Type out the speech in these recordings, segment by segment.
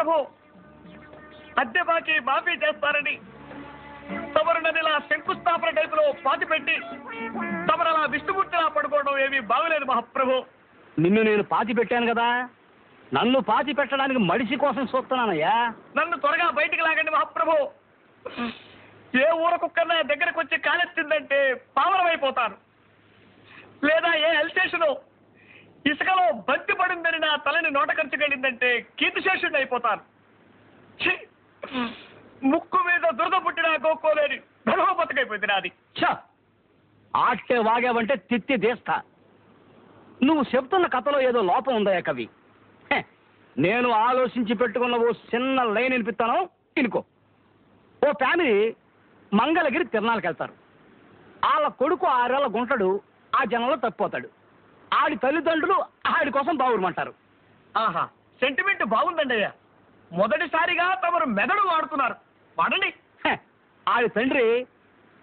మహాప్రభు అద్దె బాకీ మాఫీ చేస్తారని తమరు నదిలా శంకుస్థాపన టైపులో పాతి పెట్టి తమరలా విష్ణుమూర్తిలా పడుకోవడం ఏమీ బాగలేదు మహాప్రభు. నిన్ను నేను పాతి పెట్టాను కదా, నన్ను పాతి పెట్టడానికి మడిసి కోసం చూస్తున్నానయ్యా. నన్ను త్వరగా బయటికి లాగండి మహాప్రభు. ఏ ఊర కుక్కన్నా దగ్గరకు వచ్చి కాలెత్తిందంటే పావనమైపోతాను. లేదా ఏ హెల్ స్టేషను ఇసుకలో బంతి పడిందని నా తలని నోట ఖర్చుకెళ్ళిందంటే కీర్తిశేషుడిని అయిపోతాను. ముక్కు మీద దురద పుట్టినా గోక్కోలేని ధర్మ బతుకైపోయింది నాది. ఆట్టే వాగావంటే తిత్తి తీస్తా. నువ్వు చెప్తున్న కథలో ఏదో లోపం ఉందయ్యా కవి. నేను ఆలోచించి పెట్టుకున్న ఓ చిన్న లైన్ వినిపిస్తాను, ఇనుకో. ఓ ఫ్యామిలీ మంగళగిరి తిరణాలకు వెళ్తారు. వాళ్ళ కొడుకు 6 ఏళ్ల గుంటడు ఆ జనంలో తప్పిపోతాడు. ఆడి తల్లిదండ్రులు ఆడి కోసం బావురమంటారు. ఆహా, సెంటిమెంట్ బాగుందండి అయ్యా. మొదటిసారిగా తమరు మెదడు వాడుతున్నారు, వాడండి. ఆడి తండ్రి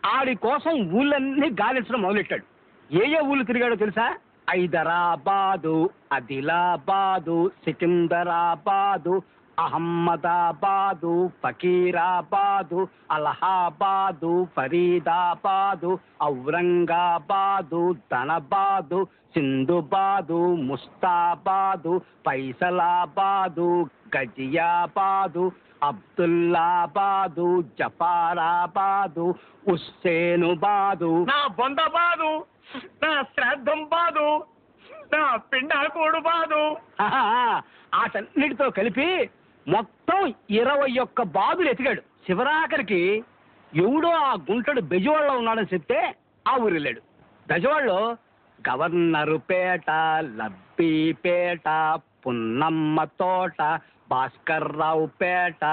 ఆడి కోసం ఊళ్ళన్నీ గాలించడం మొదలెట్టాడు. ఏ ఊళ్ళు తిరిగాడో తెలుసా? హైదరాబాదు, ఆదిలాబాదు, సికింద్రాబాదు, అహ్మదాబాదు, ఫకీరాబాదు, అలహాబాదు, ఫరీదాబాదు, ఔరంగాబాదు, ధనబాదు, సింధుబాదు, ముస్తాబాదు, ఫైసలాబాదు, గజియాబాదు, అబ్దుల్లాబాదు, జఫారాబాదు, హుస్సేనుబాదు. నా బొందబాదు, నా శ్రాద్ధం బాదు, నా పిండాకోడు బాదు. ఆటన్నిటితో కలిపి మొత్తం 21 బాదులు ఎతికాడు. శివరాఖరికి ఎవడో ఆ గుంటడు బెజవాడలో ఉన్నాడని చెప్తే ఆ ఊరు వెళ్ళాడు. బెజవాడలో గవర్నరు పేట, లబ్బీపేట, పున్నమ్మ తోట, భాస్కర్రావు పేట,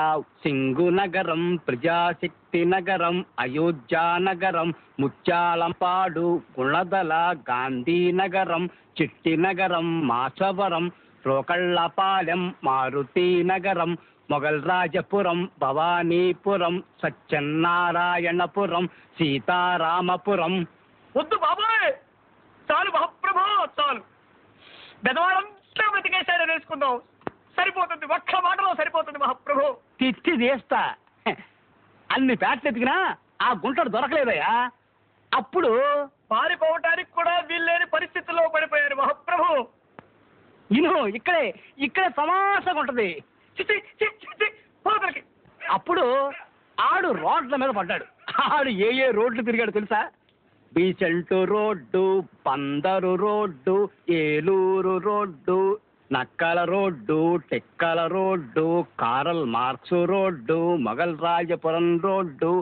సింగునగరం, ప్రజాశక్తి నగరం, అయోధ్యానగరం, ముత్యాలంపాడు, గుణదల, గాంధీనగరం, చిట్టినగరం, మాచవరం, రోకళ్ళపాలెం, మారుతీనగరం, మొగల్ రాజపురం, భవానీపురం, సత్యనారాయణపురం, సీతారామపురం. వద్దు బాబాయ్, చాలు మహాప్రభు, చాలు. బెదవాడంతా బతికేశాడని వేసుకుందాం, సరిపోతుంది. ఒక్క మాటలో సరిపోతుంది మహాప్రభు. తిత్తి తీస్తా. అన్ని పేటలు ఎతికినా ఆ గుంటడు దొరకలేదయ్యా. అప్పుడు పారిపోవటానికి కూడా వీల్లేని పరిస్థితుల్లో పడిపోయారు మహాప్రభు. ఇక్కడే తమాషగా ఉంటది. అప్పుడు ఆడు రోడ్ల మీద పడ్డాడు. ఆడు ఏ రోడ్లు తిరిగాడు తెలుసా? Besant road, Bandar road, Eluru road, Nakkala road, Tekkala road, Karl Marx road, Mogalrajapuram road,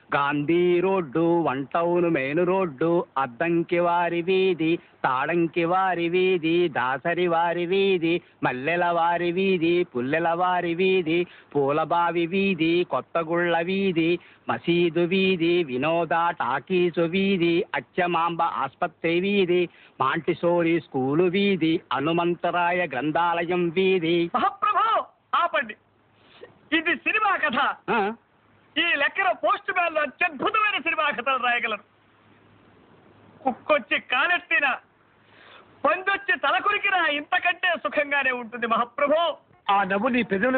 Gandhi road, one town main road, Addanki వారి వీధి, తాడంకి వారి వీధి, దాసరి వారి వీధి, మల్లెల వారి వీధి, పుల్లెల వారి వీధి, పూలబావి వీధి, కొత్తగుళ్ళ వీధి, మసీదు వీధి, వినోద టాకీసు వీధి, అచ్చమాంబ ఆస్పత్రి వీధి, మాంటిసోరి స్కూలు వీధి, హనుమంతరాయ గ్రంథాలయం వీధి. మహాప్రభు ఆపండి, ఇది సినిమా కథ. ఈ లెక్కన పోస్ట్ మ్యాన్ లో అత్యద్భుతమైన సినిమా కథలు రాయగలరు. కుక్కొచ్చి కాలెత్తినా, పందొచ్చి తలకురికినా ఇంతకంటే సుఖంగానే ఉంటుంది మహాప్రభు. ఆ నవ్వు నీ పెదవుల